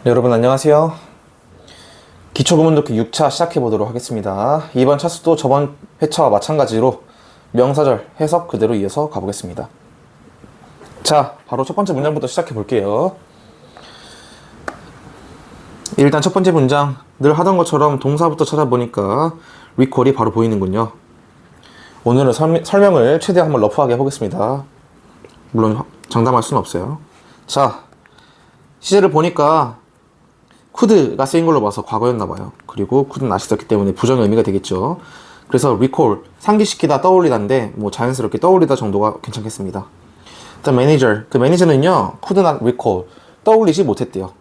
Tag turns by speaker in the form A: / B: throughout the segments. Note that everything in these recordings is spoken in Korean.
A: 네, 여러분 안녕하세요. 기초구문 듣기 6차 시작해 보도록 하겠습니다. 이번 차수도 저번 회차와 마찬가지로 명사절 해석 그대로 이어서 가보겠습니다. 자, 바로 첫 번째 문장부터 시작해 볼게요. 일단 첫 번째 문장, 늘 하던 것처럼 동사부터 찾아보니까 recall이 바로 보이는군요. 오늘은 설명을 최대한 한번 러프하게 해보겠습니다. 물론 장담할 수는 없어요. 자, 시제를 보니까 could가 쓰인 걸로 봐서 과거였나봐요. 그리고 could는 아시었기 때문에 부정의 의미가 되겠죠. 그래서 recall, 상기시키다, 떠올리다인데 뭐 자연스럽게 떠올리다 정도가 괜찮겠습니다. 일단 manager, 그 매니저는요 could not recall, 떠올리지 못했대요.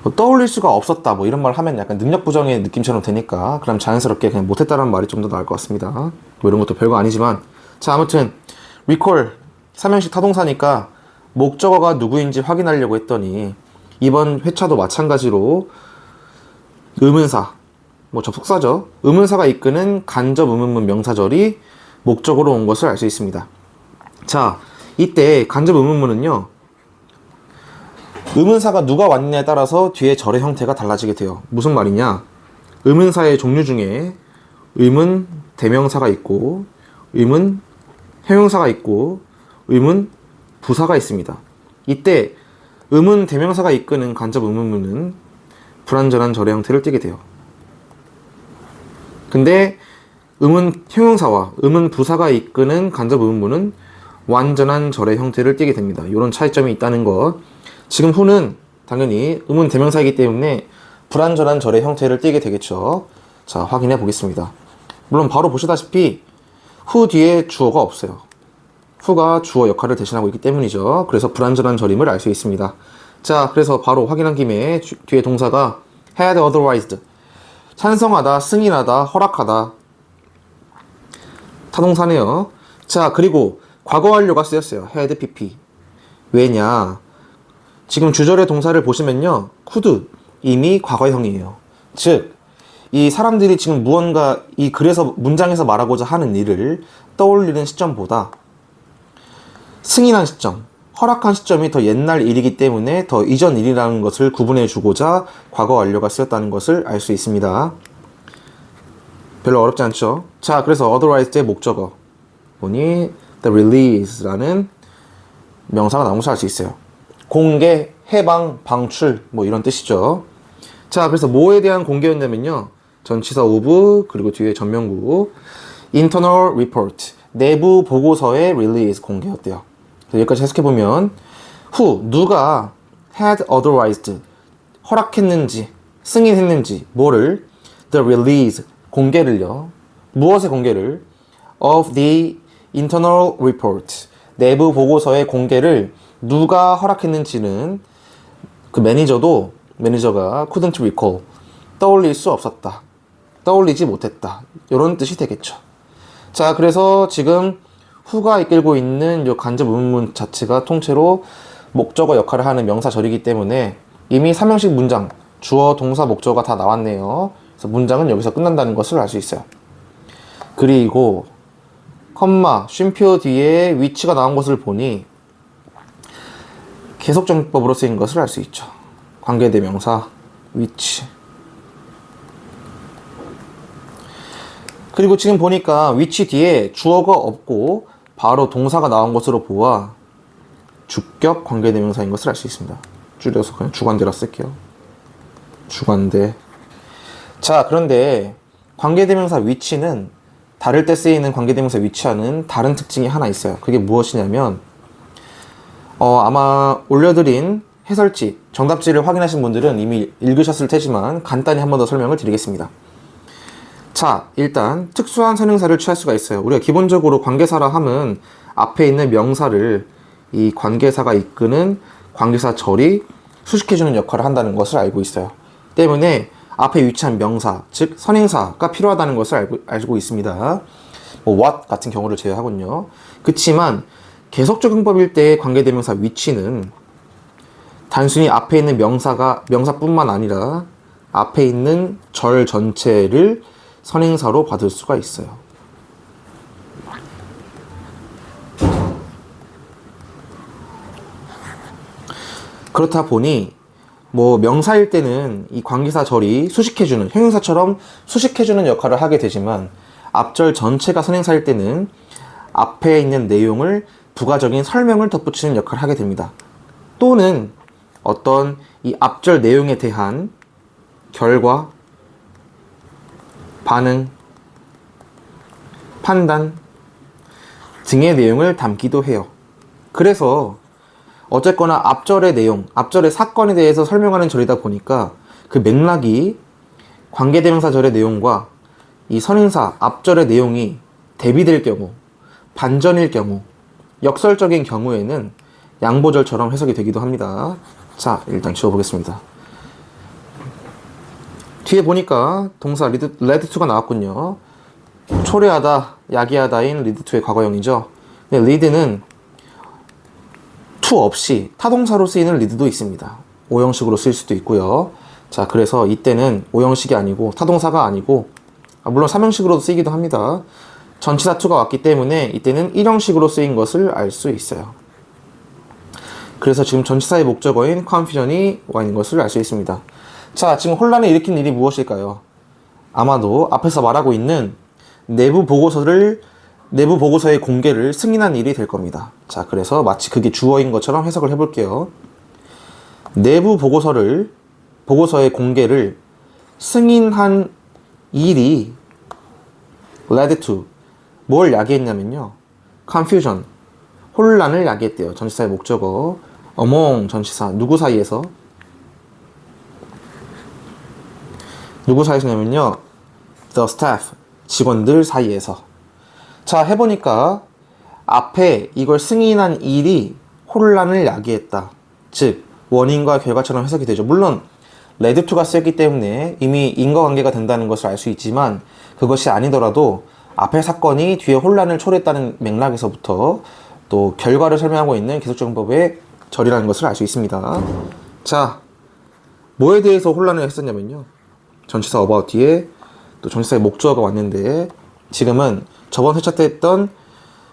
A: 뭐 떠올릴 수가 없었다 뭐 이런 말 하면 약간 능력 부정의 느낌처럼 되니까 그럼 자연스럽게 그냥 못했다라는 말이 좀 더 나을 것 같습니다. 뭐 이런 것도 별거 아니지만, 자, 아무튼 recall 삼형식 타동사니까 목적어가 누구인지 확인하려고 했더니 이번 회차도 마찬가지로 의문사, 뭐 접속사죠. 의문사가 이끄는 간접 의문문 명사절이 목적으로 온 것을 알 수 있습니다. 자, 이때 간접 의문문은요, 의문사가 누가 왔느냐에 따라서 뒤에 절의 형태가 달라지게 돼요. 무슨 말이냐? 의문사의 종류 중에 의문 대명사가 있고, 의문 형용사가 있고, 의문 부사가 있습니다. 이때 의문 대명사가 이끄는 간접 의문문은 불완전한 절의 형태를 띠게 돼요. 근데 의문 형용사와 의문 부사가 이끄는 간접 의문문은 완전한 절의 형태를 띠게 됩니다. 이런 차이점이 있다는 것. 지금 who는 당연히 의문 대명사이기 때문에 불완전한 절의 형태를 띠게 되겠죠. 자, 확인해 보겠습니다. 물론 바로 보시다시피 who 뒤에 주어가 없어요. who가 주어 역할을 대신하고 있기 때문이죠. 그래서 불완전한 절임을 알 수 있습니다. 자, 그래서 바로 확인한 김에 뒤에 동사가 had authorized, 찬성하다, 승인하다, 허락하다, 타동사네요. 자, 그리고 과거 완료가 쓰였어요. had pp. 왜냐? 지금 주절의 동사를 보시면요, could 이미 과거형이에요. 즉, 이 사람들이 지금 무언가 이 글에서 문장에서 말하고자 하는 일을 떠올리는 시점보다 승인한 시점, 허락한 시점이 더 옛날 일이기 때문에 더 이전 일이라는 것을 구분해 주고자 과거 완료가 쓰였다는 것을 알 수 있습니다. 별로 어렵지 않죠? 자, 그래서 authorized의 목적어 보니 the release라는 명사가 나온 것을 알 수 있어요. 공개, 해방, 방출 뭐 이런 뜻이죠. 자, 그래서 뭐에 대한 공개였냐면요, 전치사 of 그리고 뒤에 전명구 internal report, 내부 보고서의 release 공개였대요. 여기까지 해석해보면 who, 누가 had authorized, 허락했는지, 승인했는지, 뭐를 the release, 공개를요. 무엇의 공개를? of the internal report, 내부 보고서의 공개를 누가 허락했는지는 그 매니저가 couldn't recall, 떠올릴 수 없었다, 떠올리지 못했다, 이런 뜻이 되겠죠. 자, 그래서 지금 who가 이끌고 있는 이 간접 의문문 자체가 통째로 목적어 역할을 하는 명사절이기 때문에 이미 삼형식 문장, 주어, 동사, 목적어가 다 나왔네요. 그래서 문장은 여기서 끝난다는 것을 알 수 있어요. 그리고 컴마, 쉼표 뒤에 위치가 나온 것을 보니 계속정법으로 쓰인 것을 알 수 있죠. 관계대명사, 위치. 그리고 지금 보니까 위치 뒤에 주어가 없고 바로 동사가 나온 것으로 보아 주격 관계대명사인 것을 알 수 있습니다. 줄여서 그냥 주관대라 쓸게요. 주관대. 자, 그런데 관계대명사 위치는 다를 때 쓰이는 관계대명사 위치와는 다른 특징이 하나 있어요. 그게 무엇이냐면 아마 올려드린 해설지, 정답지를 확인하신 분들은 이미 읽으셨을 테지만 간단히 한 번 더 설명을 드리겠습니다. 자, 일단 특수한 선행사를 취할 수가 있어요. 우리가 기본적으로 관계사라 함은 앞에 있는 명사를 이 관계사가 이끄는 관계사절이 수식해주는 역할을 한다는 것을 알고 있어요. 때문에 앞에 위치한 명사, 즉 선행사가 필요하다는 것을 알고 있습니다. 뭐 what 같은 경우를 제외하군요. 그치만 계속적용법일 때의 관계대명사 위치는 단순히 앞에 있는 명사뿐만 아니라 앞에 있는 절 전체를 선행사로 받을 수가 있어요. 그렇다 보니 뭐 명사일 때는 이 관계사 절이 수식해주는, 형용사처럼 수식해주는 역할을 하게 되지만 앞절 전체가 선행사일 때는 앞에 있는 내용을 부가적인 설명을 덧붙이는 역할을 하게 됩니다. 또는 어떤 이 앞절 내용에 대한 결과, 반응, 판단 등의 내용을 담기도 해요. 그래서 어쨌거나 앞절의 내용, 앞절의 사건에 대해서 설명하는 절이다 보니까 그 맥락이 관계대명사절의 내용과 이 선행사 앞절의 내용이 대비될 경우, 반전일 경우, 역설적인 경우에는 양보절처럼 해석이 되기도 합니다. 자, 일단 지워보겠습니다. 뒤에 보니까 동사 led to가 나왔군요. 초래하다, 야기하다인 lead to의 과거형이죠. 근데 lead는 to 없이 타동사로 쓰이는 lead도 있습니다. 오형식으로 쓰일 수도 있고요. 자, 그래서 이때는 오형식이 아니고 타동사가 아니고 물론 3형식으로도 쓰이기도 합니다. 전치사 to가 왔기 때문에 이때는 1형식으로 쓰인 것을 알 수 있어요. 그래서 지금 전치사의 목적어인 confusion이 와 있는 것을 알 수 있습니다. 자, 지금 혼란을 일으킨 일이 무엇일까요? 아마도 앞에서 말하고 있는 내부 보고서의 공개를 승인한 일이 될 겁니다. 자, 그래서 마치 그게 주어인 것처럼 해석을 해볼게요. 내부 보고서의 공개를 승인한 일이 led to 뭘 야기했냐면요. confusion, 혼란을 야기했대요. 전치사의 목적어 among 전치사 누구 사이에서냐면요. the staff 직원들 사이에서. 자, 해보니까 앞에 이걸 승인한 일이 혼란을 야기했다. 즉 원인과 결과처럼 해석이 되죠. 물론 led to가 쓰였기 때문에 이미 인과관계가 된다는 것을 알 수 있지만 그것이 아니더라도 앞의 사건이 뒤에 혼란을 초래했다는 맥락에서부터 또 결과를 설명하고 있는 기술정법의 절이라는 것을 알 수 있습니다. 자, 뭐에 대해서 혼란을 했었냐면요. 전치사 about 뒤에 또 전치사의 목적어가 왔는데 지금은 저번 회차 때 했던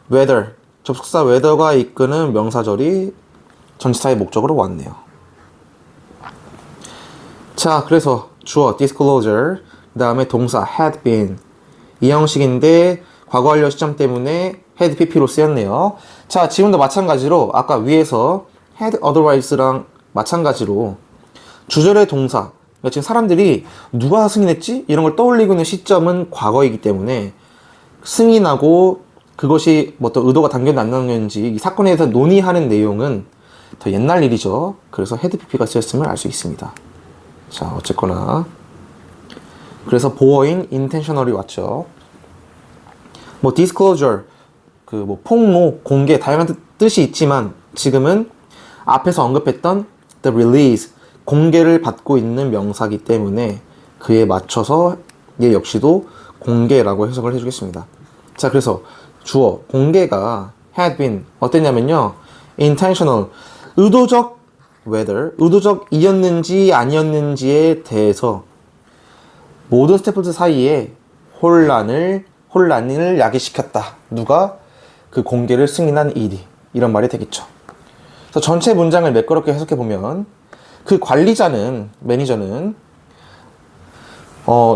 A: whether, 접속사 whether가 이끄는 명사절이 전치사의 목적으로 왔네요. 자, 그래서 주어 disclosure, 그 다음에 동사 had been 이 형식인데 과거 완료 시점 때문에 had pp로 쓰였네요. 자, 지금도 마찬가지로 아까 위에서 had otherwise랑 마찬가지로 주절의 동사, 그러니까 지금 사람들이 누가 승인했지? 이런 걸 떠올리고 있는 시점은 과거이기 때문에 승인하고 그것이 뭐 또 의도가 담겼는지 안 담겼는지 이 사건에 대해서 논의하는 내용은 더 옛날 일이죠. 그래서 had pp가 쓰였음을 알 수 있습니다. 자, 어쨌거나 그래서 보어인 intentional이 왔죠. 뭐 disclosure, 그 뭐 폭로, 공개 다양한 뜻이 있지만 지금은 앞에서 언급했던 the release, 공개를 받고 있는 명사기 때문에 그에 맞춰서 얘 역시도 공개라고 해석을 해주겠습니다. 자, 그래서 주어 공개가 had been 어땠냐면요. intentional, 의도적 whether, 의도적이었는지 아니었는지에 대해서 모든 스태프들 사이에 혼란을 야기시켰다. 누가? 그 공개를 승인한 일이. 이런 말이 되겠죠. 그래서 전체 문장을 매끄럽게 해석해보면 그 관리자는, 매니저는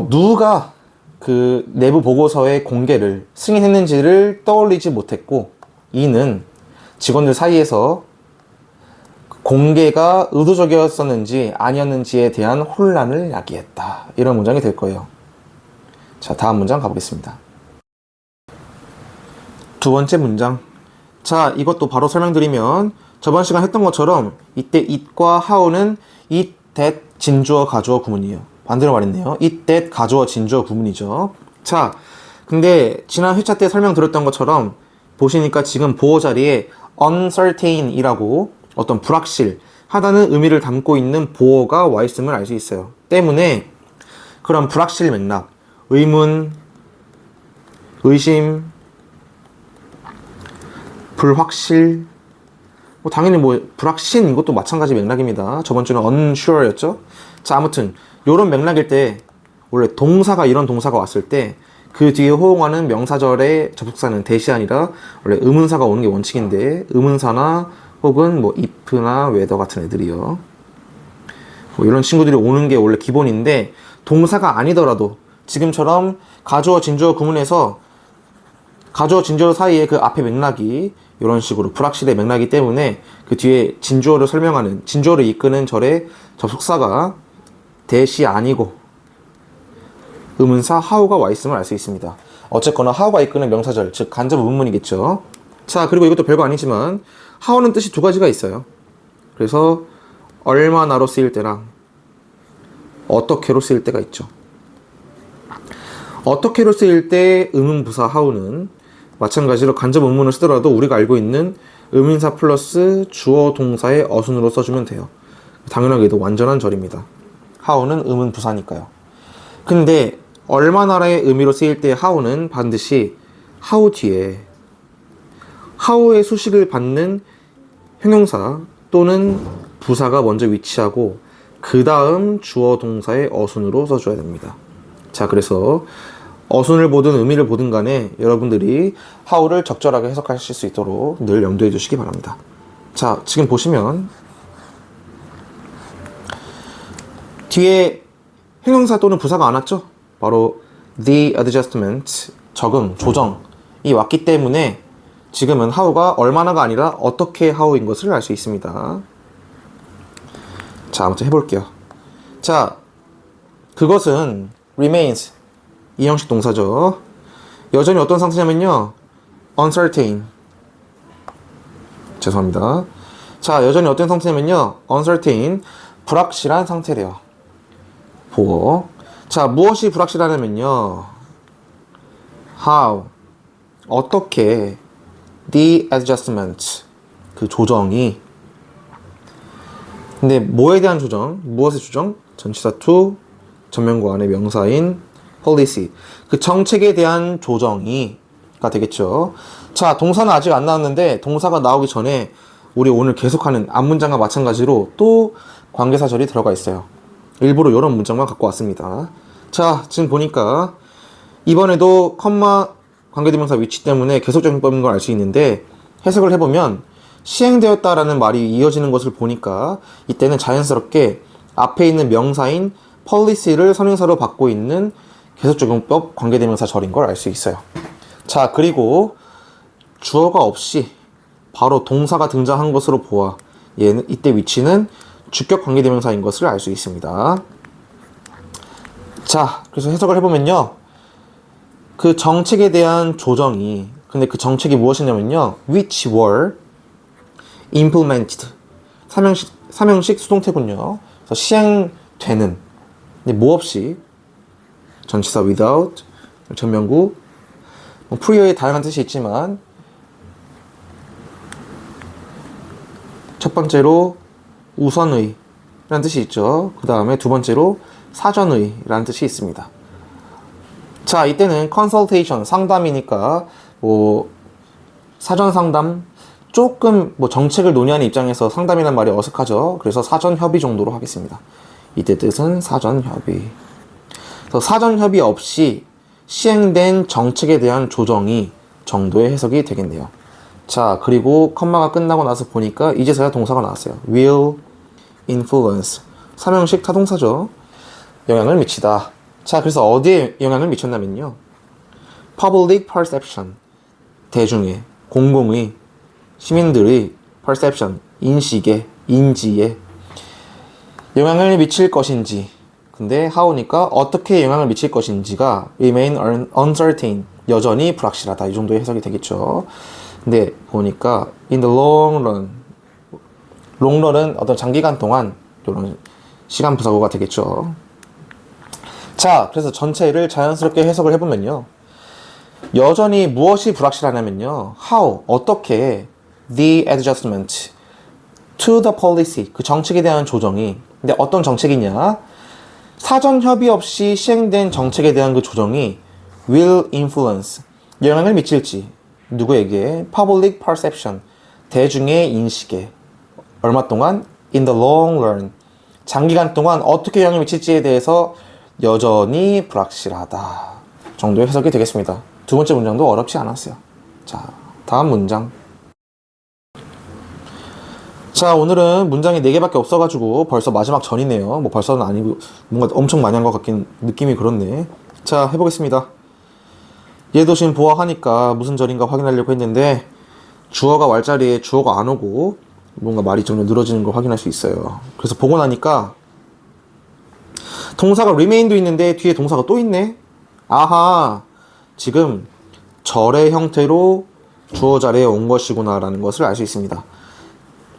A: 누가 그 내부 보고서의 공개를 승인했는지를 떠올리지 못했고 이는 직원들 사이에서 공개가 의도적이었었는지 아니었는지에 대한 혼란을 야기했다. 이런 문장이 될 거예요. 자, 다음 문장 가보겠습니다. 두 번째 문장. 자, 이것도 바로 설명드리면 저번 시간 했던 것처럼 이때 it과 how는 it, that, 진주어, 가주어 구문이에요. 반대로 말했네요. it, that, 가주어, 진주어 구문이죠. 자, 근데 지난 회차 때 설명드렸던 것처럼 보시니까 지금 보어 자리에 uncertain이라고 어떤 불확실하다는 의미를 담고 있는 보어가 와 있음을 알 수 있어요. 때문에 그런 불확실 맥락, 의문, 의심, 불확실, 뭐 당연히 뭐 불확신 이것도 마찬가지 맥락입니다. 저번 주는 unsure였죠. 자, 아무튼 이런 맥락일 때 원래 동사가 이런 동사가 왔을 때 그 뒤에 호응하는 명사절의 접속사는 대시 아니라 원래 의문사가 오는 게 원칙인데 의문사나 혹은 뭐 if나 whether 같은 애들이요. 뭐 이런 친구들이 오는 게 원래 기본인데 동사가 아니더라도 지금처럼 가주어, 진주어 구문에서 가주어, 진주어 사이에 그 앞에 맥락이 이런 식으로 불확실의 맥락이기 때문에 그 뒤에 진주어를 설명하는, 진주어를 이끄는 절의 접속사가 대시 아니고 의문사 how가 와 있음을 알 수 있습니다. 어쨌거나 how가 이끄는 명사절, 즉 간접 의문문이겠죠. 자, 그리고 이것도 별거 아니지만 how는 뜻이 두 가지가 있어요. 그래서 얼마나로 쓰일 때랑 어떻게로 쓰일 때가 있죠. 어떻게로 쓰일 때 의문부사 how는 마찬가지로 간접 의문을 쓰더라도 우리가 알고 있는 의문사 플러스 주어 동사의 어순으로 써주면 돼요. 당연하게도 완전한 절입니다. how는 의문부사니까요. 근데 얼마나라의 의미로 쓰일 때 how는 반드시 how 뒤에 how의 수식을 받는 형용사 또는 부사가 먼저 위치하고 그 다음 주어 동사의 어순으로 써줘야 됩니다. 자, 그래서 어순을 보든 의미를 보든 간에 여러분들이 how를 적절하게 해석하실 수 있도록 늘 염두해 주시기 바랍니다. 자, 지금 보시면 뒤에 형용사 또는 부사가 안 왔죠? 바로 the adjustment, 적응, 조정이 왔기 때문에 지금은 how가 얼마나가 아니라 어떻게 how인 것을 알 수 있습니다. 자, 아무튼 해볼게요. 자, 그것은 remains, 이 형식 동사죠. 여전히 어떤 상태냐면요, uncertain. 죄송합니다. 자, 여전히 어떤 상태냐면요, uncertain, 불확실한 상태래요. 보고. 자, 무엇이 불확실하냐면요, how, 어떻게, the adjustment, 그 조정이. 근데 뭐에 대한 조정? 무엇의 조정? 전치사 to, 전면구 안에 명사인 policy, 그 정책에 대한 조정이가 되겠죠. 자, 동사는 아직 안 나왔는데 동사가 나오기 전에 우리 오늘 계속하는 앞문장과 마찬가지로 또 관계사절이 들어가 있어요. 일부러 이런 문장만 갖고 왔습니다. 자, 지금 보니까 이번에도 컴마 관계대명사 위치 때문에 계속적용법인 걸 알 수 있는데 해석을 해보면 시행되었다라는 말이 이어지는 것을 보니까 이때는 자연스럽게 앞에 있는 명사인 policy를 선행사로 받고 있는 계속적용법 관계대명사 절인 걸 알 수 있어요. 자, 그리고 주어가 없이 바로 동사가 등장한 것으로 보아 얘는 이때 위치는 주격 관계대명사인 것을 알 수 있습니다. 자, 그래서 해석을 해보면요, 그 정책에 대한 조정이, 근데 그 정책이 무엇이냐면요, which were implemented, 삼형식 수동태군요. 그래서 시행되는, 근데 뭐 없이, 전치사 without, 전면구, 프리어의 다양한 뜻이 있지만 첫 번째로 우선의 라는 뜻이 있죠. 그 다음에 두 번째로 사전의 라는 뜻이 있습니다. 자, 이때는 consultation, 상담이니까 뭐 사전 상담, 조금 뭐 정책을 논의하는 입장에서 상담이라는 말이 어색하죠. 그래서 사전 협의 정도로 하겠습니다. 이때 뜻은 사전 협의. 그래서 사전 협의 없이 시행된 정책에 대한 조정이 정도의 해석이 되겠네요. 자, 그리고 컴마가 끝나고 나서 보니까 이제서야 동사가 나왔어요. will influence, 삼형식 타동사죠. 영향을 미치다. 자, 그래서 어디에 영향을 미쳤냐면요, public perception, 대중의, 공공의, 시민들의 perception, 인식에, 인지에 영향을 미칠 것인지, 근데 how니까 어떻게 영향을 미칠 것인지가 remain uncertain, 여전히 불확실하다, 이 정도의 해석이 되겠죠. 근데 보니까 in the long run, long run은 어떤 장기간 동안 이런 시간 부사구가 되겠죠. 자, 그래서 전체를 자연스럽게 해석을 해보면요, 여전히 무엇이 불확실하냐면요, how, 어떻게, the adjustment to the policy, 그 정책에 대한 조정이, 근데 어떤 정책이냐, 사전 협의 없이 시행된 정책에 대한 그 조정이 will influence, 영향을 미칠지, 누구에게? public perception, 대중의 인식에, 얼마 동안? in the long run, 장기간 동안 어떻게 영향을 미칠지에 대해서 여전히 불확실하다 정도의 해석이 되겠습니다. 두 번째 문장도 어렵지 않았어요. 자, 다음 문장. 자, 자, 오늘은 문장이 4개밖에 없어가지고 벌써 마지막 전이네요. 뭐 벌써는 아니고 뭔가 엄청 많이 한 것 같긴 느낌이 그렇네. 자, 해보겠습니다. 얘도 지금 보아하니까 무슨 절인가 확인하려고 했는데 주어가 왈자리에 주어가 안 오고 뭔가 말이 좀 늘어지는 걸 확인할 수 있어요. 그래서 보고 나니까 동사가 remain도 있는데 뒤에 동사가 또 있네. 아하, 지금 절의 형태로 주어 자리에 온 것이구나 라는 것을 알 수 있습니다.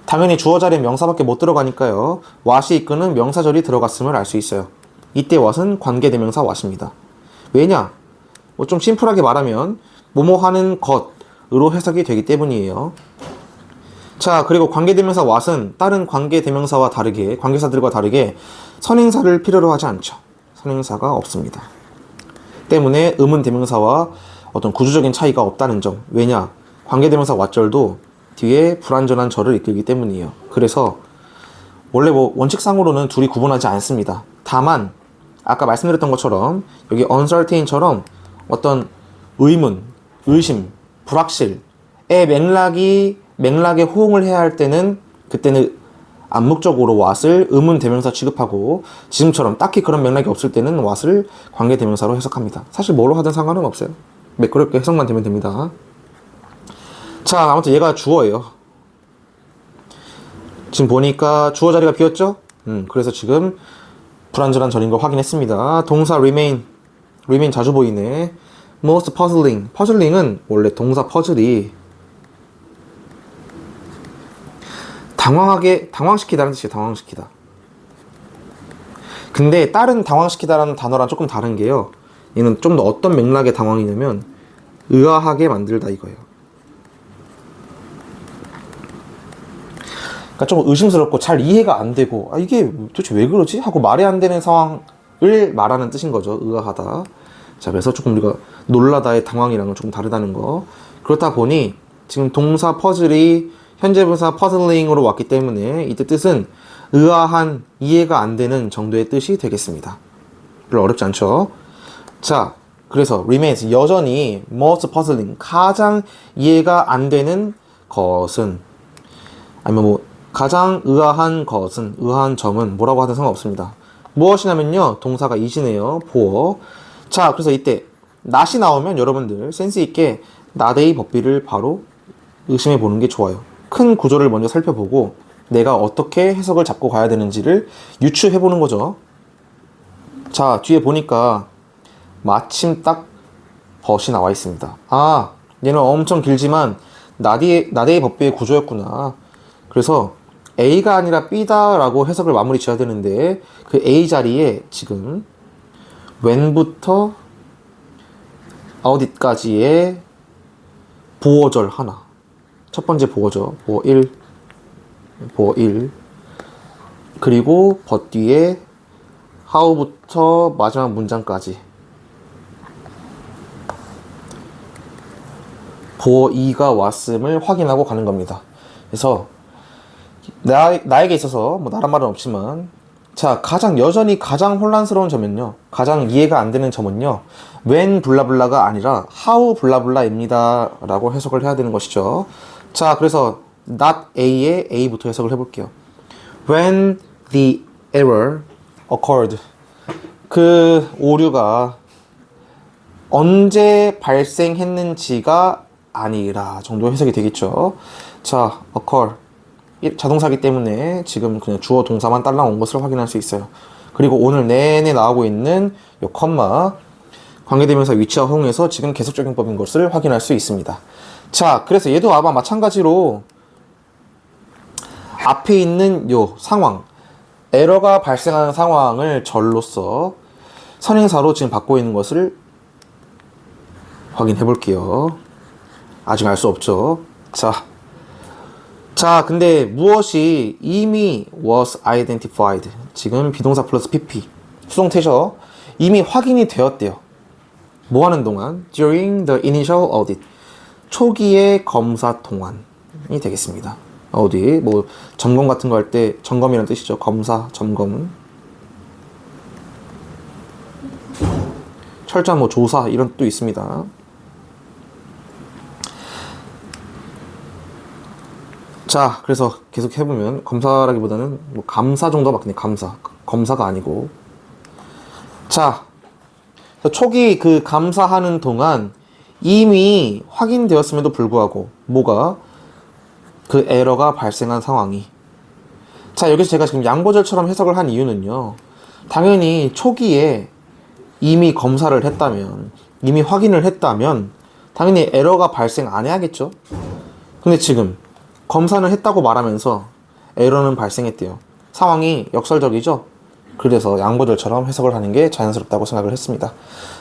A: 당연히 주어 자리에 명사밖에 못 들어가니까요. what이 이끄는 명사절이 들어갔음을 알 수 있어요. 이때 what은 관계대명사 what입니다. 왜냐? 뭐 좀 심플하게 말하면 뭐뭐 하는 것으로 해석이 되기 때문이에요. 자, 그리고 관계대명사 what은 다른 관계대명사와 다르게, 관계사들과 다르게 선행사를 필요로 하지 않죠. 선행사가 없습니다. 때문에 의문대명사와 어떤 구조적인 차이가 없다는 점. 왜냐? 관계대명사 what절도 뒤에 불완전한 절을 이끌기 때문이에요. 그래서 원래 뭐 원칙상으로는 둘이 구분하지 않습니다. 다만 아까 말씀드렸던 것처럼 여기 uncertain처럼 어떤 의문, 의심, 불확실의 맥락에 호응을 해야 할 때는 그때는 암묵적으로 what을 의문 대명사 취급하고 지금처럼 딱히 그런 맥락이 없을 때는 what을 관계 대명사로 해석합니다. 사실 뭐로 하든 상관은 없어요. 매끄럽게 해석만 되면 됩니다. 자, 아무튼 얘가 주어예요. 지금 보니까 주어 자리가 비었죠? 그래서 지금 불완전한 절인 걸 확인했습니다. 동사 remain 자주 보이네. most puzzling. puzzling은 원래 동사 퍼즐이 당황시키다는 뜻이에요. 당황시키다. 근데 다른 당황시키다라는 단어랑 조금 다른 게요. 얘는 좀 더 어떤 맥락의 당황이냐면 의아하게 만들다 이거예요. 그러니까 좀 의심스럽고 잘 이해가 안 되고 이게 도대체 왜 그러지? 하고 말이 안 되는 상황을 말하는 뜻인 거죠. 의아하다. 자, 그래서 조금 우리가 놀라다의 당황이랑은 조금 다르다는 거. 그렇다 보니 지금 동사 퍼즐이 현재분사 puzzling으로 왔기 때문에 이때 뜻은 의아한, 이해가 안 되는 정도의 뜻이 되겠습니다. 별로 어렵지 않죠? 자, 그래서 remains, 여전히 most puzzling, 가장 이해가 안 되는 것은, 아니면 뭐 가장 의아한 것은, 의아한 점은 뭐라고 하든 상관없습니다. 무엇이냐면요, 동사가 is네요. 보어. 자, 그래서 이때 not이 나오면 여러분들 센스 있게 not의 법비를 바로 의심해 보는 게 좋아요. 큰 구조를 먼저 살펴보고 내가 어떻게 해석을 잡고 가야 되는지를 유추해 보는 거죠. 자, 뒤에 보니까 마침 딱 벗이 나와 있습니다. 아, 얘는 엄청 길지만 not의 법비의 구조였구나. 그래서 A가 아니라 B다 라고 해석을 마무리 지어야 되는데 그 A 자리에 지금 when부터 audit까지의 보어절 하나. 첫 번째 보어죠. 보어 1. 그리고 but 뒤에 how부터 마지막 문장까지. 보어 2가 왔음을 확인하고 가는 겁니다. 그래서 나에게 있어서 뭐 나란 말은 없지만 자, 여전히 가장 혼란스러운 점은요, 가장 이해가 안 되는 점은요, when 블라블라가 아니라 how 블라블라입니다 라고 해석을 해야 되는 것이죠. 자, 그래서 not A의 A부터 해석을 해볼게요. When the error occurred. 그 오류가 언제 발생했는지가 아니라 정도 해석이 되겠죠. 자, occur. 자동사기 때문에 지금 그냥 주어 동사만 딸랑 온 것을 확인할 수 있어요. 그리고 오늘 내내 나오고 있는 이 컴마 관계대명사 위치와 호응에서 지금 계속적용법인 것을 확인할 수 있습니다. 자, 그래서 얘도 아마 마찬가지로 앞에 있는 요 상황, 에러가 발생하는 상황을 절로서 선행사로 지금 받고 있는 것을 확인해 볼게요. 아직 알 수 없죠. 자, 근데 무엇이 이미 was identified. 지금 비동사 플러스 pp. 수동태죠. 이미 확인이 되었대요. 뭐 하는 동안? During the initial audit. 초기의 검사 동안이 되겠습니다. 어디? 뭐, 점검 같은 거 할 때, 점검이라는 뜻이죠. 검사, 점검. 철저한 뭐 조사, 이런 뜻도 있습니다. 자, 그래서 계속 해보면 검사라기보다는 뭐 감사 정도가 맞겠네. 감사. 검사가 아니고. 자, 초기 그 감사하는 동안 이미 확인되었음에도 불구하고 뭐가 그 에러가 발생한 상황이. 자, 여기서 제가 지금 양보절처럼 해석을 한 이유는요. 당연히 초기에 이미 검사를 했다면, 이미 확인을 했다면 당연히 에러가 발생 안 해야겠죠. 근데 지금 검사는 했다고 말하면서 에러는 발생했대요. 상황이 역설적이죠. 그래서 양보절처럼 해석을 하는 게 자연스럽다고 생각을 했습니다.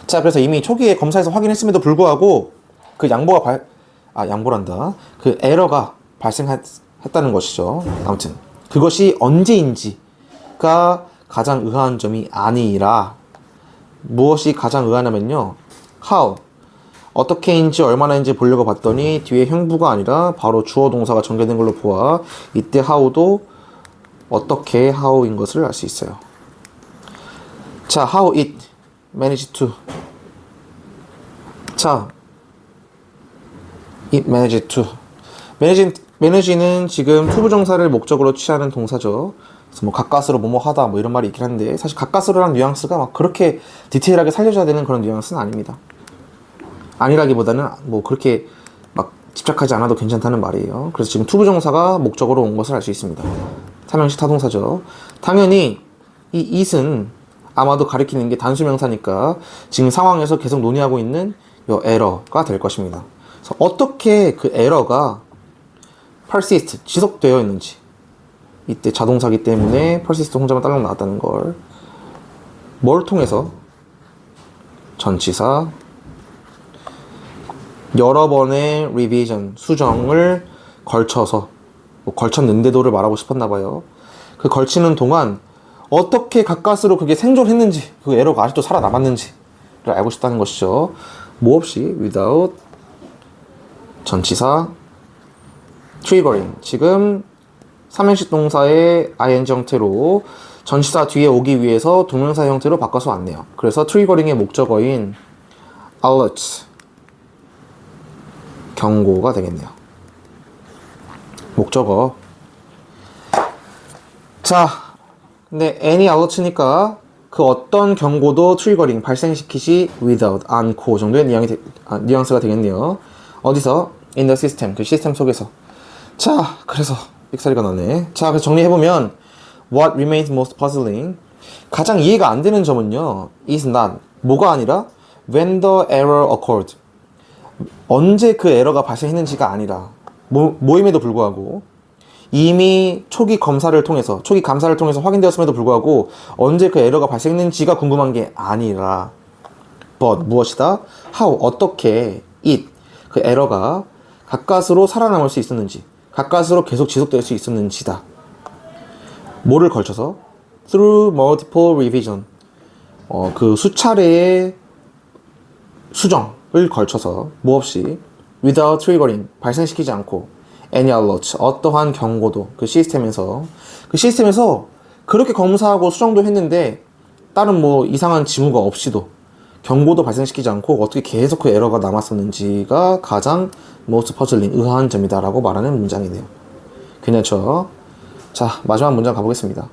A: 자, 그래서 이미 초기에 검사에서 확인했음에도 불구하고 그 양보란다. 그 에러가 발생했다는 것이죠. 아무튼 그것이 언제인지가 가장 의아한 점이 아니라 무엇이 가장 의아하냐면요. how 어떻게인지 얼마나인지 보려고 봤더니 뒤에 형부가 아니라 바로 주어 동사가 전개된 걸로 보아 이때 how도 어떻게 how인 것을 알 수 있어요. 자, how it managed to. 자, it managed to. manage는 지금 투부정사를 목적으로 취하는 동사죠. 그래서 뭐 가까스로 뭐뭐 하다 뭐 이런 말이 있긴 한데 사실 가까스로라는 뉘앙스가 막 그렇게 디테일하게 살려줘야 되는 그런 뉘앙스는 아닙니다. 아니라기보다는 뭐 그렇게 막 집착하지 않아도 괜찮다는 말이에요. 그래서 지금 투부정사가 목적으로 온 것을 알 수 있습니다. 삼형식 타동사죠. 당연히 이 it은 아마도 가리키는 게 단수명사니까 지금 상황에서 계속 논의하고 있는 이 에러가 될 것입니다. 그래서 어떻게 그 에러가 persist, 지속되어 있는지. 이때 자동사기 때문에 persist 혼자만 딸랑 나왔다는 걸. 뭘 통해서? 전치사. 여러 번의 revision, 수정을 걸쳐서, 뭐 걸쳤는데도를 말하고 싶었나봐요. 그 걸치는 동안 어떻게 가까스로 그게 생존했는지, 그 에러가 아직도 살아남았는지를 알고 싶다는 것이죠. 뭐 없이 without 전치사 triggering. 지금 삼형식 동사의 ing 형태로 전치사 뒤에 오기 위해서 동명사 형태로 바꿔서 왔네요. 그래서 triggering의 목적어인 alert 경고가 되겠네요. 목적어. 자, 근데 any alert니까 그 어떤 경고도 트리거링 발생시키지 without 않고 정도의 뉘앙스가 되겠네요. 어디서? in the system, 그 시스템 속에서. 자, 그래서 삑사리가 나네. 자, 그래서 정리해보면 what remains most puzzling, 가장 이해가 안 되는 점은요, is not, 뭐가 아니라 when the error occurred, 언제 그 에러가 발생했는지가 아니라 모임에도 불구하고 이미 초기 감사를 통해서 확인되었음에도 불구하고 언제 그 에러가 발생했는지가 궁금한 게 아니라 but 무엇이다? how 어떻게 it 그 에러가 가까스로 살아남을 수 있었는지, 가까스로 계속 지속될 수 있었는지다. 뭐를 걸쳐서? through multiple revision, 그 수차례의 수정을 걸쳐서 뭐 없이 without triggering 발생시키지 않고 any alert 어떠한 경고도 그 시스템에서 그렇게 검사하고 수정도 했는데 다른 뭐 이상한 징후가 없이도 경고도 발생시키지 않고 어떻게 계속 그 에러가 남았었는지가 가장 most puzzling 의아한 점이다라고 말하는 문장이네요. 괜찮죠? 자, 마지막 문장 가보겠습니다.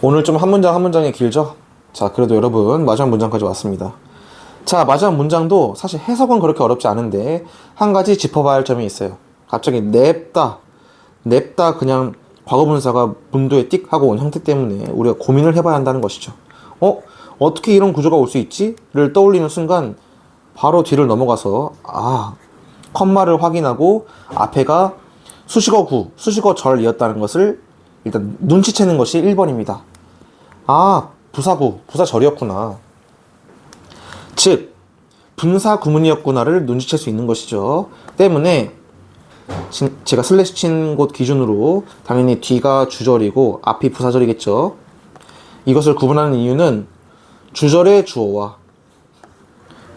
A: 오늘 좀 한 문장 한 문장이 길죠? 자, 그래도 여러분 마지막 문장까지 왔습니다. 자, 마지막 문장도 사실 해석은 그렇게 어렵지 않은데 한 가지 짚어봐야 할 점이 있어요. 갑자기 냅다 그냥 과거분사가 문도에 띡 하고 온 형태 때문에 우리가 고민을 해봐야 한다는 것이죠. 어떻게 이런 구조가 올 수 있지? 를 떠올리는 순간 바로 뒤를 넘어가서 컴마를 확인하고 앞에가 수식어 절이었다는 것을 일단 눈치채는 것이 1번입니다. 부사절이었구나. 즉 분사 구문이었구나를 눈치챌 수 있는 것이죠. 때문에 제가 슬래시 친 곳 기준으로 당연히 뒤가 주절이고 앞이 부사절이겠죠. 이것을 구분하는 이유는 주절의 주어와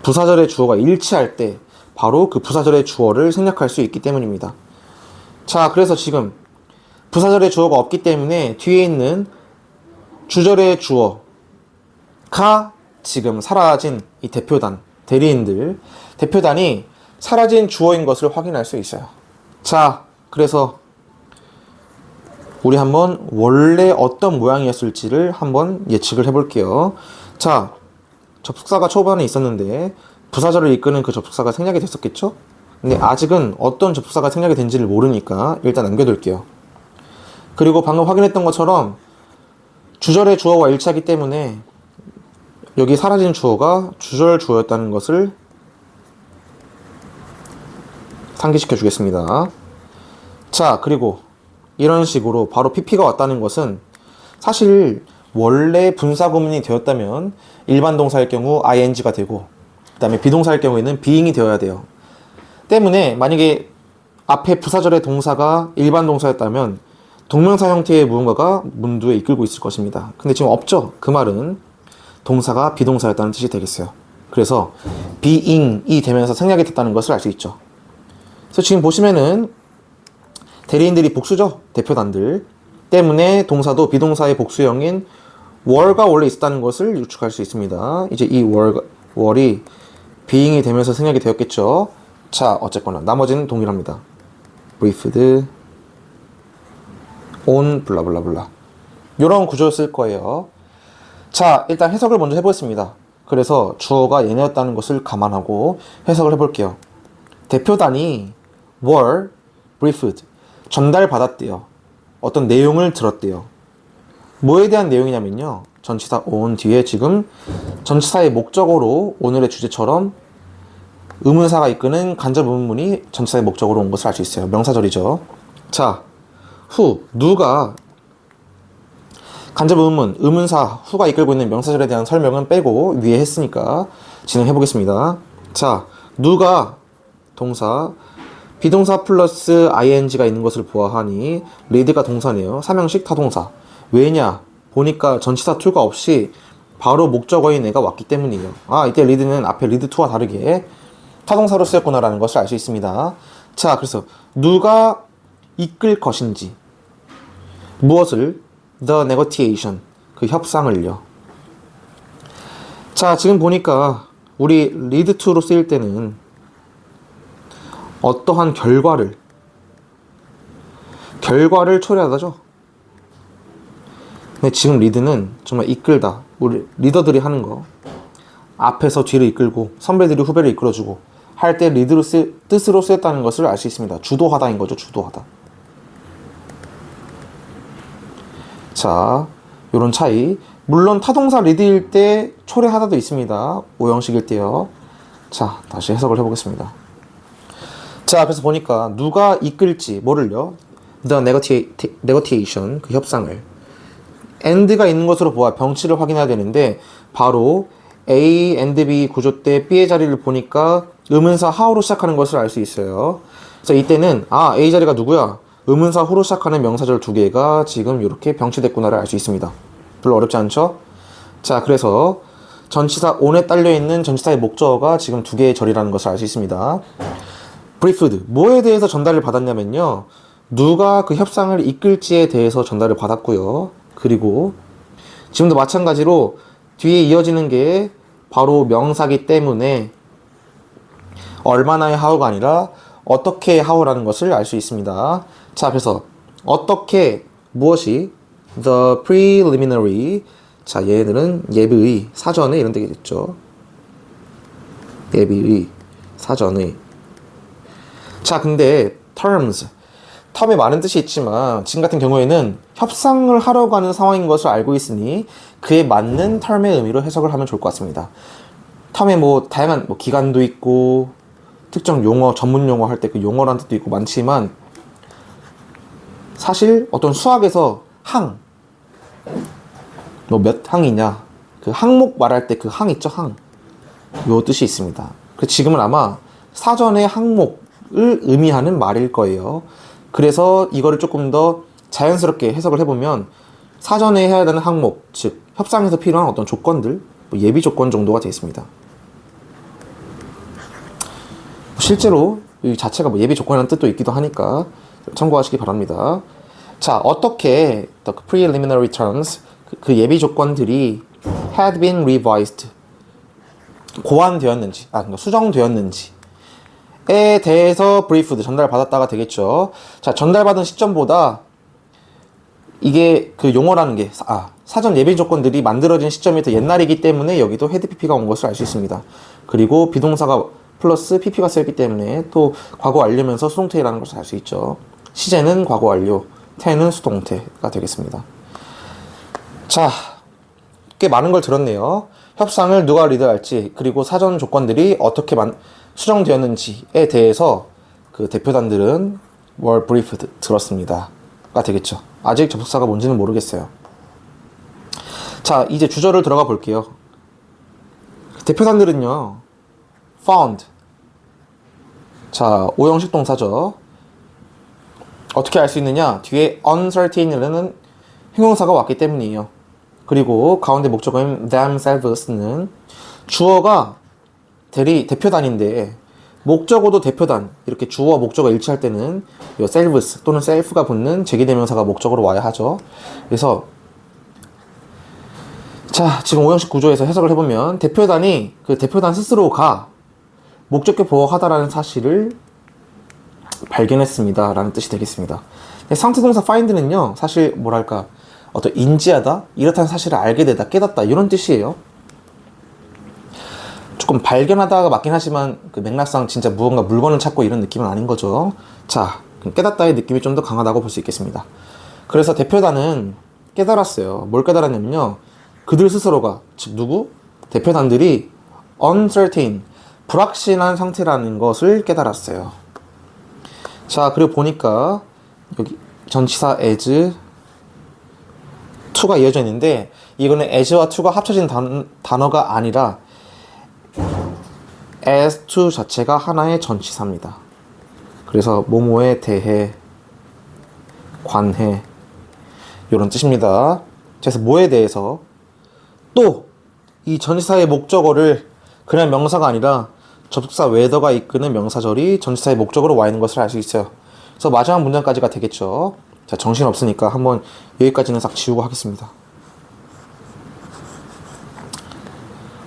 A: 부사절의 주어가 일치할 때 바로 그 부사절의 주어를 생략할 수 있기 때문입니다. 자, 그래서 지금 부사절의 주어가 없기 때문에 뒤에 있는 주절의 주어가 지금 사라진 이 대표단이 사라진 주어인 것을 확인할 수 있어요. 자, 그래서 우리 한번 원래 어떤 모양이었을지를 한번 예측을 해볼게요. 자, 접속사가 초반에 있었는데 부사절을 이끄는 그 접속사가 생략이 됐었겠죠? 근데 아직은 어떤 접속사가 생략이 된지를 모르니까 일단 남겨둘게요. 그리고 방금 확인했던 것처럼 주절의 주어와 일치하기 때문에 여기 사라진 주어가 주절 주어였다는 것을 상기시켜 주겠습니다. 자, 그리고 이런 식으로 바로 PP가 왔다는 것은 사실 원래 분사 구문이 되었다면 일반 동사일 경우 ing가 되고 그 다음에 비동사일 경우에는 being이 되어야 돼요. 때문에 만약에 앞에 부사절의 동사가 일반 동사였다면 동명사 형태의 무언가가 문두에 이끌고 있을 것입니다. 근데 지금 없죠? 그 말은 동사가 비동사였다는 뜻이 되겠어요. 그래서 being이 되면서 생략이 됐다는 것을 알 수 있죠. 그래서 지금 보시면은 대리인들이 복수죠. 대표단들 때문에 동사도 비동사의 복수형인 were가 원래 있었다는 것을 유축할 수 있습니다. 이제 이 were이 being이 되면서 생략이 되었겠죠. 자, 어쨌거나 나머지는 동일합니다. briefed on 블라블라블라 이런 구조였을 거예요. 자, 일단 해석을 먼저 해보겠습니다. 그래서 주어가 얘네였다는 것을 감안하고 해석을 해볼게요. 대표단이 were briefed 전달받았대요. 어떤 내용을 들었대요. 뭐에 대한 내용이냐면요, 전치사 on 뒤에 지금 전치사의 목적어로 오늘의 주제처럼 의문사가 이끄는 간접 의문문이 전치사의 목적어로 온 것을 알 수 있어요. 명사절이죠. 자, 후, 누가 간접 의문문, 의문사, 후가 이끌고 있는 명사절에 대한 설명은 빼고 위에 했으니까 진행해 보겠습니다. 자, 누가 동사, 비동사 플러스 ing가 있는 것을 보아하니 read가 동사네요. 삼형식 타동사. 왜냐? 보니까 전치사 to가 없이 바로 목적어인 애가 왔기 때문이에요. 아, 이때 read는 앞에 read to와 다르게 타동사로 쓰였구나라는 것을 알 수 있습니다. 자, 그래서 누가 이끌 것인지, 무엇을? The negotiation, 그 협상을요. 자, 지금 보니까 우리 lead to로 쓰일 때는 어떠한 결과를 초래하다죠. 근데 지금 lead는 정말 이끌다, 우리 리더들이 하는 거, 앞에서 뒤를 이끌고 선배들이 후배를 이끌어주고 할 때 리드로 뜻으로 쓰였다는 것을 알 수 있습니다. 주도하다인 거죠. 주도하다. 자, 요런 차이. 물론 타동사 리드일 때 초래하다도 있습니다. 오형식일 때요. 자, 다시 해석을 해보겠습니다. 자, 그래서 보니까 누가 이끌지, 뭐를요? The negotiation, 그 협상을. and가 있는 것으로 보아 병치를 확인해야 되는데 바로 A and B 구조 때 B의 자리를 보니까 의문사 how로 시작하는 것을 알 수 있어요. 그래서 이때는 A 자리가 누구야? 의문사 후로 시작하는 명사절 두 개가 지금 이렇게 병치됐구나를 알 수 있습니다. 별로 어렵지 않죠? 자, 그래서 전치사 on에 딸려있는 전치사의 목적어가 지금 두 개의 절이라는 것을 알 수 있습니다. briefed, 뭐에 대해서 전달을 받았냐면요, 누가 그 협상을 이끌지에 대해서 전달을 받았고요. 그리고 지금도 마찬가지로 뒤에 이어지는 게 바로 명사기 때문에 얼마나의 how가 아니라 어떻게 how라는 것을 알 수 있습니다. 자, 그래서 어떻게, 무엇이, the preliminary, 자, 얘들은 예비의, 사전에 이런 되겠죠. 예비의, 사전의. 자, 근데 term에 많은 뜻이 있지만 지금 같은 경우에는 협상을 하려고 하는 상황인 것을 알고 있으니 그에 맞는 term의 의미로 해석을 하면 좋을 것 같습니다. term에 뭐 다양한 기간도 있고 특정 용어, 전문 용어 할 때 그 용어란 뜻도 있고 많지만 사실 어떤 수학에서 몇 항이냐, 그 항목 말할 때 그 항 있죠, 항. 요 뜻이 있습니다. 그래서 지금은 아마 사전의 항목을 의미하는 말일 거예요. 그래서 이거를 조금 더 자연스럽게 해석을 해보면 사전에 해야 되는 항목, 즉 협상에서 필요한 어떤 조건들, 예비 조건 정도가 되겠습니다. 실제로 이 자체가 예비 조건이라는 뜻도 있기도 하니까 참고하시기 바랍니다. 자, 어떻게 the preliminary terms, 그 예비 조건들이 had been revised, 고안되었는지, 그러니까 수정되었는지, 대해서 briefed, 전달받았다가 되겠죠. 자, 전달받은 시점보다 이게 그 용어라는 게, 사전 예비 조건들이 만들어진 시점이 더 옛날이기 때문에 여기도 had pp가 온 것을 알 수 있습니다. 그리고 비동사가 플러스 pp가 쓰였기 때문에 또 과거 완료면서 수동태라는 것을 알 수 있죠. 시제는 과거 완료, 태는 수동태가 되겠습니다. 자, 꽤 많은 걸 들었네요. 협상을 누가 리드할지, 그리고 사전 조건들이 어떻게 수정되었는지에 대해서 그 대표단들은 were briefed 들었습니다.가 되겠죠. 아직 접속사가 뭔지는 모르겠어요. 자, 이제 주저를 들어가 볼게요. 대표단들은요, found. 자, 오형식 동사죠. 어떻게 알 수 있느냐? 뒤에 uncertain이라는 형용사가 왔기 때문이에요. 그리고 가운데 목적어인 themselves는 주어가 대표단인데 목적어도 대표단, 이렇게 주어와 목적어 일치할 때는 이 selves 또는 self가 붙는 제기대명사가 목적어로 와야 하죠. 그래서 자, 지금 오형식 구조에서 해석을 해보면 대표단이 그 대표단 스스로가 목적격 보호하다라는 사실을 발견했습니다 라는 뜻이 되겠습니다. 상태동사 find는요, 사실 뭐랄까 어떤 인지하다, 이렇다는 사실을 알게 되다, 깨닫다, 이런 뜻이에요. 조금 발견하다가 맞긴 하지만 그 맥락상 진짜 무언가 물건을 찾고 이런 느낌은 아닌 거죠. 자, 깨닫다의 느낌이 좀 더 강하다고 볼 수 있겠습니다. 그래서 대표단은 깨달았어요. 뭘 깨달았냐면요, 그들 스스로가, 즉 누구? 대표단들이 uncertain, 불확실한 상태라는 것을 깨달았어요. 자, 그리고 보니까 여기 전치사 as, to가 이어져 있는데 이거는 as와 to가 합쳐진 단어가 아니라 as to 자체가 하나의 전치사입니다. 그래서 뭐뭐에 대해, 관해, 이런 뜻입니다. 그래서 뭐에 대해서, 또 이 전치사의 목적어를 그냥 명사가 아니라 접속사 whether가 이끄는 명사절이 전치사의 목적어로 와 있는 것을 알 수 있어요. 그래서 마지막 문장까지가 되겠죠. 자, 정신 없으니까 한번 여기까지는 싹 지우고 하겠습니다.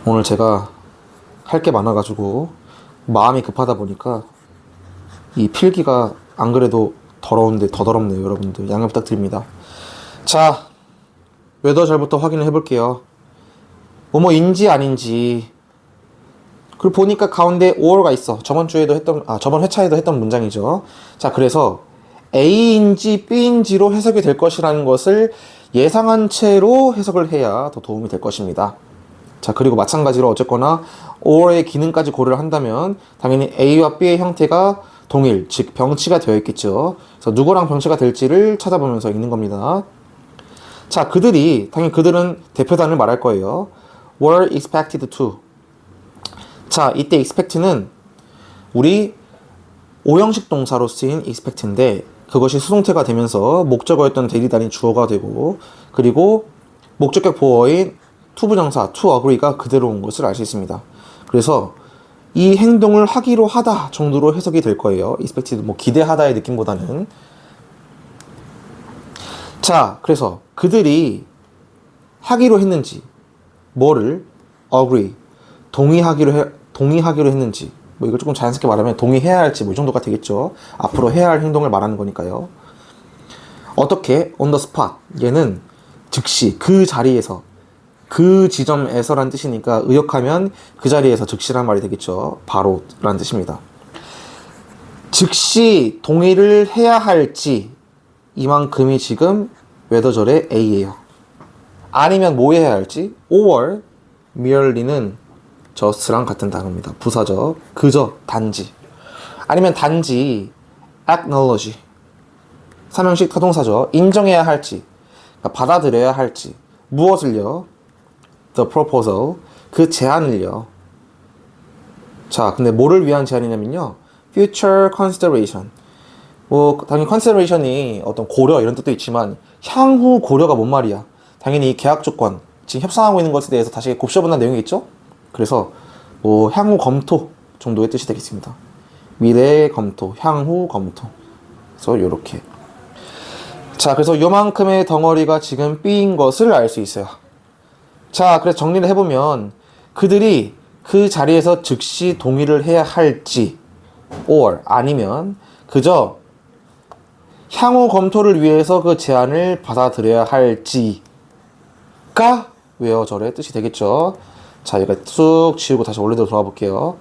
A: 오늘 제가 할 게 많아가지고 마음이 급하다 보니까 이 필기가 안 그래도 더러운데 더 더럽네요. 여러분들 양해 부탁드립니다. 자, 웨더절부터 확인을 해볼게요. 뭐뭐인지 아닌지. 그리고 보니까 가운데 or가 있어. 저번 회차에도 했던 문장이죠. 자, 그래서 A인지 B인지로 해석이 될 것이라는 것을 예상한 채로 해석을 해야 더 도움이 될 것입니다. 자, 그리고 마찬가지로 어쨌거나 or의 기능까지 고려를 한다면 당연히 A와 B의 형태가 동일, 즉 병치가 되어 있겠죠. 그래서 누구랑 병치가 될지를 찾아보면서 읽는 겁니다. 자, 당연히 그들은 대표단을 말할 거예요. were expected to. 자, 이때 expect는 우리 오형식 동사로 쓰인 expect인데 그것이 수동태가 되면서 목적어였던 대리단이 주어가 되고, 그리고 목적격 보어인 to 부정사 to agree가 그대로 온 것을 알 수 있습니다. 그래서 이 행동을 하기로 하다 정도로 해석이 될 거예요. expected, 기대하다의 느낌보다는. 자, 그래서 그들이 하기로 했는지, 뭐를 agree, 동의하기로 했는지, 이걸 조금 자연스럽게 말하면 동의해야 할지 이 정도가 되겠죠. 앞으로 해야 할 행동을 말하는 거니까요. 어떻게? on the spot. 얘는 즉시, 그 자리에서, 그 지점에서란 뜻이니까 의역하면 그 자리에서 즉시란 말이 되겠죠. 바로 라는 뜻입니다. 즉시 동의를 해야 할지, 이만큼이 지금 웨더절의 A예요. 아니면 뭐 해야 할지, or merely는 just랑 같은 단어입니다. 부사적, 그저, 단지. 아니면 단지 acknowledge, 삼형식 타동사죠. 인정해야 할지, 그러니까 받아들여야 할지, 무엇을요? the proposal, 그 제안을요. 자, 근데 뭐를 위한 제안이냐면요, future consideration. 당연히 consideration이 어떤 고려 이런 뜻도 있지만 향후 고려가 뭔 말이야? 당연히 계약 조건, 지금 협상하고 있는 것에 대해서 다시 곱씹어본다는 내용이겠죠? 그래서 향후 검토 정도의 뜻이 되겠습니다. 미래 검토, 향후 검토. 그래서 요렇게. 자, 그래서 요만큼의 덩어리가 지금 B인 것을 알 수 있어요. 자, 그래서 정리를 해보면 그들이 그 자리에서 즉시 동의를 해야 할지 or 아니면 그저 향후 검토를 위해서 그 제안을 받아들여야 할지가 where절의 뜻이 되겠죠. 자, 여기까지 쑥 지우고 다시 원래대로 돌아가 볼게요.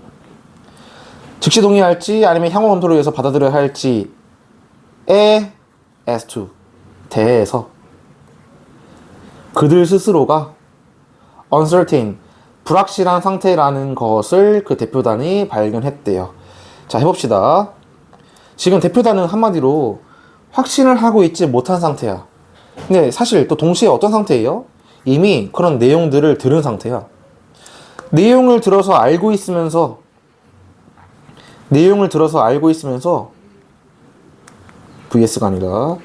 A: 즉시 동의할지 아니면 향후 검토를 위해서 받아들여야 할지에 as to 대해서 그들 스스로가 uncertain 불확실한 상태라는 것을 그 대표단이 발견했대요. 자, 해봅시다. 지금 대표단은 한마디로 확신을 하고 있지 못한 상태야. 근데 사실 또 동시에 어떤 상태예요? 이미 그런 내용들을 들은 상태야. 내용을 들어서 알고 있으면서 vs가 아니라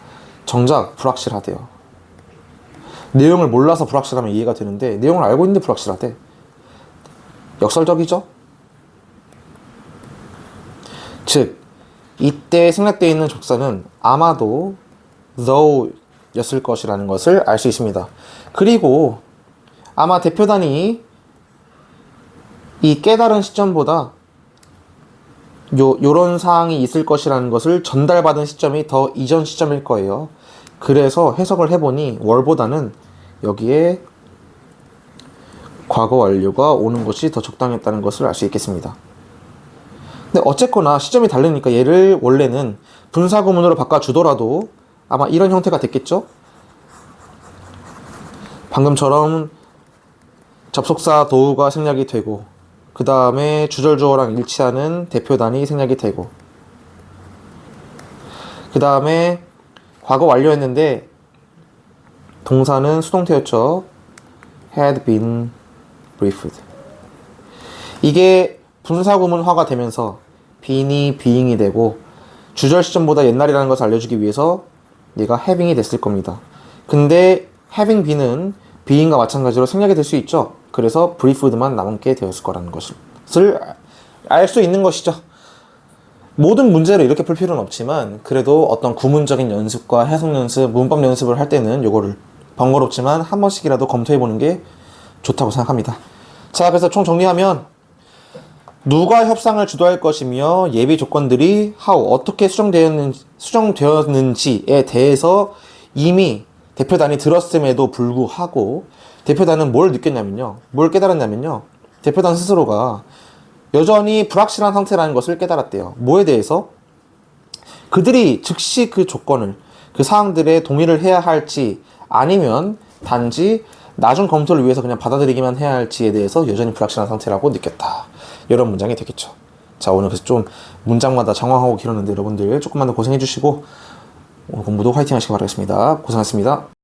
A: 정작 불확실하대요. 내용을 몰라서 불확실하면 이해가 되는데 내용을 알고 있는데 불확실하대. 역설적이죠? 즉 이때 생략되어 있는 접사는 아마도 though 였을 것이라는 것을 알 수 있습니다. 그리고 아마 대표단이 이 깨달은 시점보다 요런 사항이 있을 것이라는 것을 전달받은 시점이 더 이전 시점일 거예요. 그래서 해석을 해보니 월보다는 여기에 과거 완료가 오는 것이 더 적당했다는 것을 알 수 있겠습니다. 근데 어쨌거나 시점이 다르니까 얘를 원래는 분사구문으로 바꿔주더라도 아마 이런 형태가 됐겠죠? 방금처럼 접속사 도우가 생략이 되고 그 다음에 주절주어랑 일치하는 대표단이 생략이 되고 그 다음에 과거 완료했는데 동사는 수동태였죠. had been briefed. 이게 분사구문화가 되면서 being이 being이 되고 주절 시점보다 옛날이라는 것을 알려주기 위해서 얘가 having이 됐을 겁니다. 근데 having been은 being과 마찬가지로 생략이 될 수 있죠. 그래서 briefed만 남게 되었을 거라는 것을 알 수 있는 것이죠. 모든 문제를 이렇게 풀 필요는 없지만 그래도 어떤 구문적인 연습과 해석 연습, 문법 연습을 할 때는 요거를 번거롭지만 한 번씩이라도 검토해보는 게 좋다고 생각합니다. 자, 그래서 총 정리하면 누가 협상을 주도할 것이며 예비 조건들이 어떻게 수정되었는지에 대해서 이미 대표단이 들었음에도 불구하고 대표단은 뭘 느꼈냐면요. 뭘 깨달았냐면요. 대표단 스스로가 여전히 불확실한 상태라는 것을 깨달았대요. 뭐에 대해서? 그들이 즉시 그 조건을, 그 사항들에 동의를 해야 할지 아니면 단지 나중 검토를 위해서 그냥 받아들이기만 해야 할지에 대해서 여전히 불확실한 상태라고 느꼈다. 이런 문장이 되겠죠. 자, 오늘 그래서 좀 문장마다 장황하고 길었는데 여러분들 조금만 더 고생해 주시고 오늘 공부도 화이팅 하시기 바라겠습니다. 고생하셨습니다.